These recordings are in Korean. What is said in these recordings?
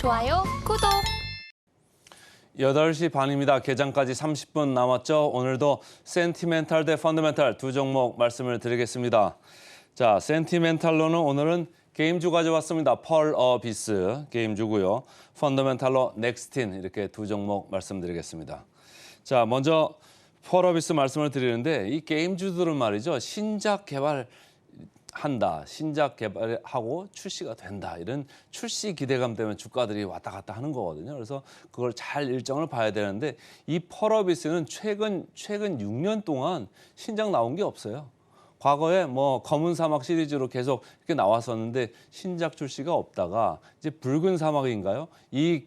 좋아요, 구독. 8시 반입니다. 개장까지 30분 남았죠. 오늘도 센티멘탈 대 펀더멘탈 두 종목 말씀을 드리겠습니다. 자, 센티멘탈로는 오늘은 게임주 가져왔습니다. 펄 비스 게임주고요. 펀더멘탈로 넥스틴 이렇게 두 종목 말씀드리겠습니다. 자, 먼저 펄 비스 말씀을 드리는데 이 게임주들은 말이죠. 신작 개발하고 출시가 된다. 이런 출시 기대감 때문에 주가들이 왔다 갔다 하는 거거든요. 그래서 그걸 잘 일정을 봐야 되는데 이 펄어비스는 최근 6년 동안 신작 나온 게 없어요. 과거에 뭐 검은 사막 시리즈로 계속 이렇게 나왔었는데 신작 출시가 없다가 이제 붉은 사막인가요? 이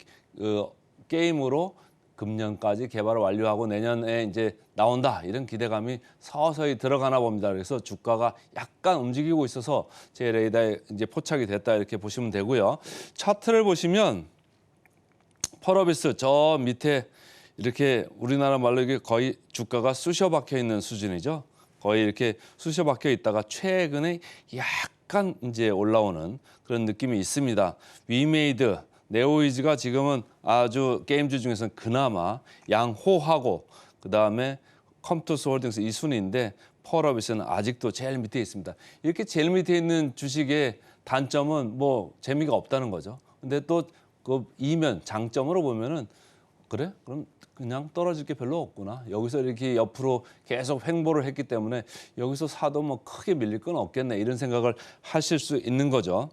게임으로 금년까지 개발을 완료하고 내년에 이제 나온다 이런 기대감이 서서히 들어가나 봅니다. 그래서 주가가 약간 움직이고 있어서 제 레이더에 이제 포착이 됐다 이렇게 보시면 되고요. 차트를 보시면 펄어비스 저 밑에 이렇게 우리나라 말로 이게 거의 주가가 쑤셔 박혀 있는 수준이죠. 거의 이렇게 쑤셔 박혀 있다가 최근에 약간 이제 올라오는 그런 느낌이 있습니다. 위메이드 네오이즈가 지금은 아주 게임주 중에서는 그나마 양호하고 그다음에 컴투스 홀딩스 이 순위인데 펄어비스는 아직도 제일 밑에 있습니다. 이렇게 제일 밑에 있는 주식의 단점은 뭐 재미가 없다는 거죠. 근데 또 그 이면 장점으로 보면은 그래? 그럼 그냥 떨어질 게 별로 없구나. 여기서 이렇게 옆으로 계속 횡보를 했기 때문에 여기서 사도 뭐 크게 밀릴 건 없겠네. 이런 생각을 하실 수 있는 거죠.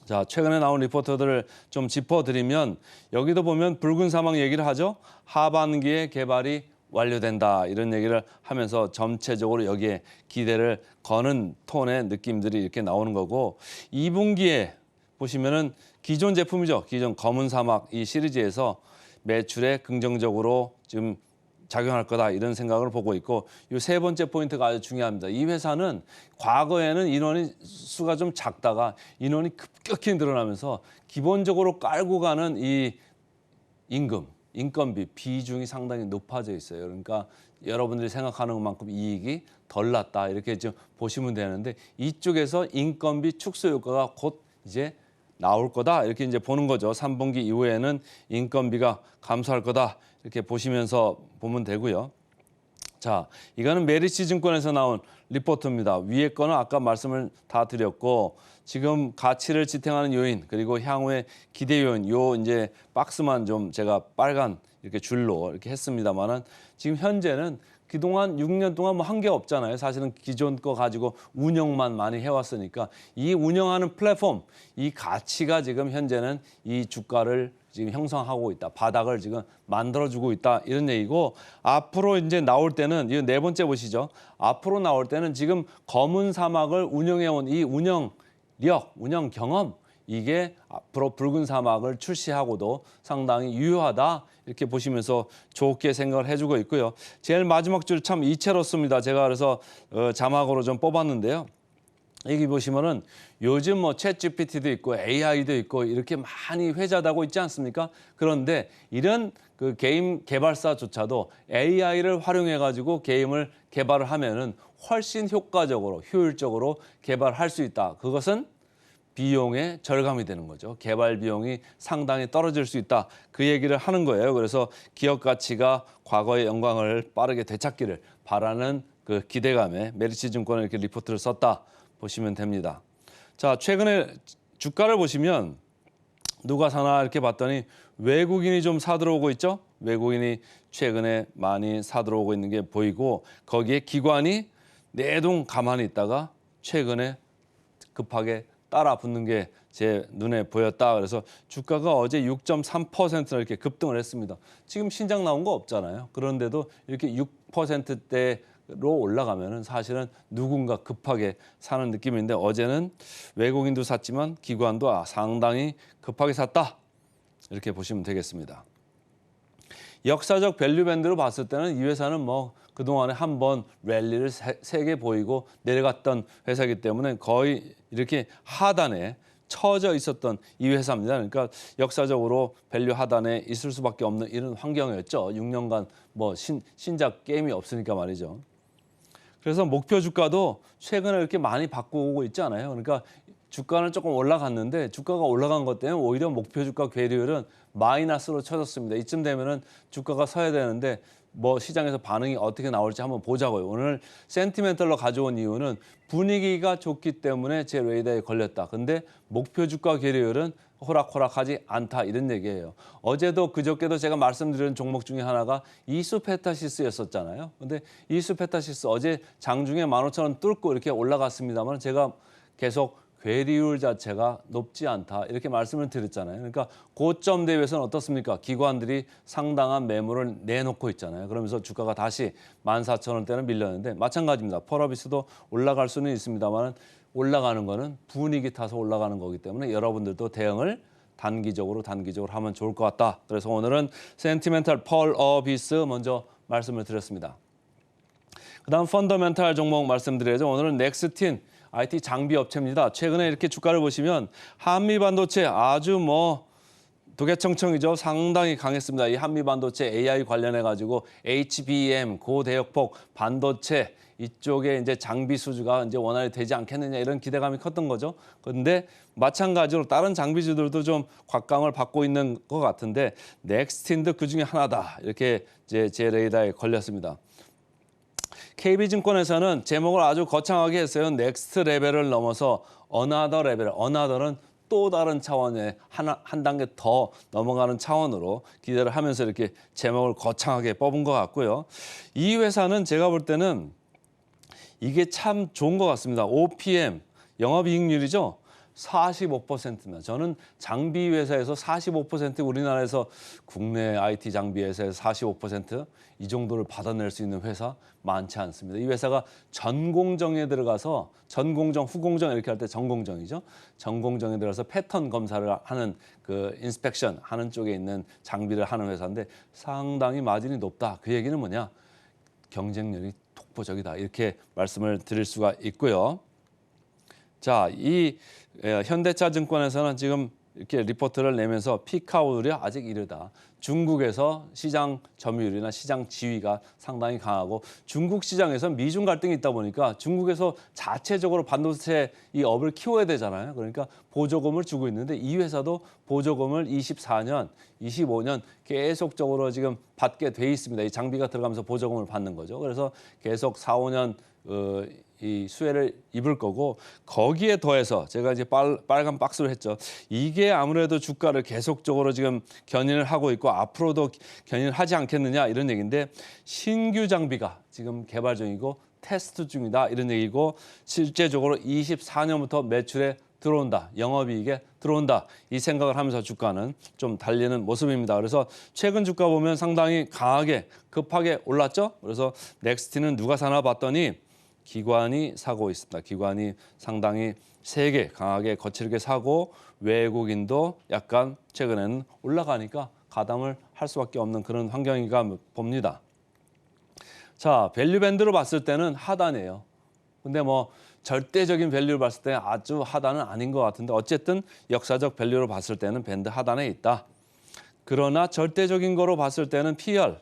자, 최근에 나온 리포터들을 좀 짚어드리면 여기도 보면 붉은 사막 얘기를 하죠. 하반기에 개발이 완료된다 이런 얘기를 하면서 전체적으로 여기에 기대를 거는 톤의 느낌들이 이렇게 나오는 거고 2분기에 보시면은 기존 제품이죠. 기존 검은 사막 이 시리즈에서 매출에 긍정적으로 지금 작용할 거다 이런 생각을 보고 있고 이 세 번째 포인트가 아주 중요합니다. 이 회사는 과거에는 인원이 수가 좀 작다가 인원이 급격히 늘어나면서 기본적으로 깔고 가는 이 인건비 비중이 상당히 높아져 있어요. 그러니까 여러분들이 생각하는 것만큼 이익이 덜 났다 이렇게 좀 보시면 되는데 이쪽에서 인건비 축소 효과가 곧 이제 나올 거다 이렇게 이제 보는 거죠. 3분기 이후에는 인건비가 감소할 거다 이렇게 보시면서 보면 되고요. 자, 이거는 메리츠 증권에서 나온 리포트입니다. 위에 거는 아까 말씀을 다 드렸고 지금 가치를 지탱하는 요인 그리고 향후의 기대 요인 요 이제 박스만 좀 제가 빨간 이렇게 줄로 이렇게 했습니다만은 지금 현재는 그동안 6년 동안 뭐 한 게 없잖아요. 사실은 기존 거 가지고 운영만 많이 해왔으니까 이 운영하는 플랫폼, 이 가치가 지금 현재는 이 주가를 지금 형성하고 있다. 바닥을 지금 만들어주고 있다. 이런 얘기고 앞으로 이제 나올 때는 이 네 번째 보시죠. 앞으로 나올 때는 지금 검은 사막을 운영해온 이 운영력, 운영 경험 이게 앞으로 붉은 사막을 출시하고도 상당히 유효하다. 이렇게 보시면서 좋게 생각을 해주고 있고요. 제일 마지막 줄 참 이채로씁니다. 제가 그래서 자막으로 좀 뽑았는데요. 여기 보시면은 요즘 뭐 챗GPT도 있고 AI도 있고 이렇게 많이 회자되고 있지 않습니까? 그런데 이런 그 게임 개발사조차도 AI를 활용해 가지고 게임을 개발을 하면은 훨씬 효과적으로 효율적으로 개발할 수 있다. 그것은 비용의 절감이 되는 거죠. 개발 비용이 상당히 떨어질 수 있다. 그 얘기를 하는 거예요. 그래서 기업 가치가 과거의 영광을 빠르게 되찾기를 바라는 그 기대감에 메리츠 증권은 이렇게 리포트를 썼다 보시면 됩니다. 자, 최근에 주가를 보시면 누가 사나 이렇게 봤더니 외국인이 좀 사들어오고 있죠. 외국인이 최근에 많이 사들어오고 있는 게 보이고 거기에 기관이 내동 가만히 있다가 최근에 급하게 따라 붙는 게 제 눈에 보였다. 그래서 주가가 어제 6.3%나 이렇게 급등을 했습니다. 지금 신작 나온 거 없잖아요. 그런데도 이렇게 6%대로 올라가면은 사실은 누군가 급하게 사는 느낌인데 어제는 외국인도 샀지만 기관도 상당히 급하게 샀다. 이렇게 보시면 되겠습니다. 역사적 밸류 밴드로 봤을 때는 이 회사는 뭐 그동안에 한번 랠리를 세게 보이고 내려갔던 회사이기 때문에 거의 이렇게 하단에 처져 있었던 이 회사입니다. 그러니까 역사적으로 밸류 하단에 있을 수밖에 없는 이런 환경이었죠. 6년간 뭐 신작 게임이 없으니까 말이죠. 그래서 목표 주가도 최근에 이렇게 많이 바꾸고 있지 않아요. 그러니까 주가는 조금 올라갔는데 주가가 올라간 것 때문에 오히려 목표 주가 괴리율은 마이너스로 쳐졌습니다. 이쯤 되면은 주가가 서야 되는데 뭐 시장에서 반응이 어떻게 나올지 한번 보자고요. 오늘 센티멘털로 가져온 이유는 분위기가 좋기 때문에 제 레이더에 걸렸다. 근데 목표 주가 괴리율은 호락호락하지 않다 이런 얘기예요. 어제도 그저께도 제가 말씀드린 종목 중에 하나가 이수페타시스였었잖아요. 근데 이수페타시스 어제 장중에 15,000원 뚫고 이렇게 올라갔습니다만 제가 계속 괴리율 자체가 높지 않다 이렇게 말씀을 드렸잖아요. 그러니까 고점 대비해서는 어떻습니까? 기관들이 상당한 매물을 내놓고 있잖아요. 그러면서 주가가 다시 14,000원대는 밀렸는데 마찬가지입니다. 펄어비스도 올라갈 수는 있습니다만 올라가는 거는 분위기 타서 올라가는 거기 때문에 여러분들도 대응을 단기적으로 하면 좋을 것 같다. 그래서 오늘은 센티멘탈 펄어비스 먼저 말씀을 드렸습니다. 그다음 펀더멘탈 종목 말씀드려야죠. 오늘은 넥스틴 IT 장비 업체입니다. 최근에 이렇게 주가를 보시면 한미 반도체 아주 도개청청이죠. 상당히 강했습니다. 이 한미 반도체 AI 관련해 가지고 HBM 고대역폭 반도체 이쪽에 이제 장비 수주가 이제 원활히 되지 않겠느냐 이런 기대감이 컸던 거죠. 그런데 마찬가지로 다른 장비주들도 좀 곽감을 받고 있는 것 같은데 넥스틴도 그 중에 하나다. 이렇게 제 레이더에 걸렸습니다. KB증권에서는 제목을 아주 거창하게 했어요. 넥스트 레벨을 넘어서 어나더 레벨, 어나더는 또 다른 차원의 한 단계 더 넘어가는 차원으로 기대를 하면서 이렇게 제목을 거창하게 뽑은 것 같고요. 이 회사는 제가 볼 때는 이게 참 좋은 것 같습니다. OPM, 영업이익률이죠. 45%입니다. 저는 장비 회사에서 45% 우리나라에서 국내 IT 장비 회사에서 45% 이 정도를 받아낼 수 있는 회사 많지 않습니다. 이 회사가 전공정에 들어가서 전공정, 후공정 이렇게 할 때 전공정이죠. 전공정에 들어가서 패턴 검사를 하는 그 인스펙션 하는 쪽에 있는 장비를 하는 회사인데 상당히 마진이 높다. 그 얘기는 뭐냐? 경쟁력이 독보적이다. 이렇게 말씀을 드릴 수가 있고요. 자, 이 현대차증권에서는 지금 이렇게 리포트를 내면서 피크아웃이 아직 이르다. 중국에서 시장 점유율이나 시장 지위가 상당히 강하고 중국 시장에서 미중 갈등이 있다 보니까 중국에서 자체적으로 반도체 이 업을 키워야 되잖아요. 그러니까 보조금을 주고 있는데 이 회사도 보조금을 24년, 25년 계속적으로 지금 받게 돼 있습니다. 이 장비가 들어가면서 보조금을 받는 거죠. 그래서 계속 4, 5년 이 수혜를 입을 거고 거기에 더해서 제가 이제 빨간 박스를 했죠. 이게 아무래도 주가를 계속적으로 지금 견인을 하고 있고 앞으로도 견인을 하지 않겠느냐 이런 얘기인데 신규 장비가 지금 개발 중이고 테스트 중이다 이런 얘기고 실제적으로 24년부터 매출에 들어온다. 영업이익에 들어온다. 이 생각을 하면서 주가는 좀 달리는 모습입니다. 그래서 최근 주가 보면 상당히 강하게 급하게 올랐죠. 그래서 넥스틴은 누가 사나 봤더니 기관이 사고 있습니다. 기관이 상당히 세게 강하게 거칠게 사고 외국인도 약간 최근에는 올라가니까 가담을 할 수밖에 없는 그런 환경인가 봅니다. 자, 밸류 밴드로 봤을 때는 하단이에요. 근데 절대적인 밸류를 봤을 때 아주 하단은 아닌 것 같은데 어쨌든 역사적 밸류로 봤을 때는 밴드 하단에 있다. 그러나 절대적인 거로 봤을 때는 PER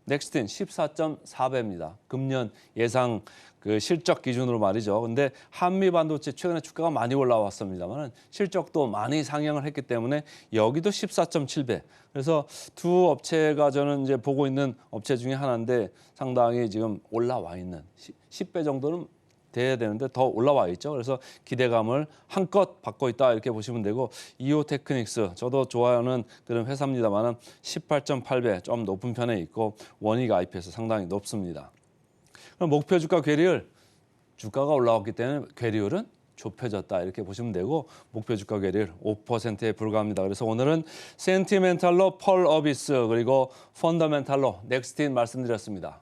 넥스틴 14.4배입니다. 금년 예상 그 실적 기준으로 말이죠. 근데 한미 반도체 최근에 주가가 많이 올라왔습니다만 실적도 많이 상향을 했기 때문에 여기도 14.7배. 그래서 두 업체가 저는 이제 보고 있는 업체 중에 하나인데 상당히 지금 올라와 있는 10배 정도는 돼야 되는데 더 올라와 있죠. 그래서 기대감을 한껏 받고 있다 이렇게 보시면 되고 이오테크닉스 저도 좋아하는 그런 회사입니다만 18.8배 좀 높은 편에 있고 원익 IP에서 상당히 높습니다. 그럼 목표 주가 괴리율 주가가 올라왔기 때문에 괴리율은 좁혀졌다 이렇게 보시면 되고 목표 주가 괴리율 5%에 불과합니다. 그래서 오늘은 센티멘탈로 펄어비스 그리고 펀더멘탈로 넥스틴 말씀드렸습니다.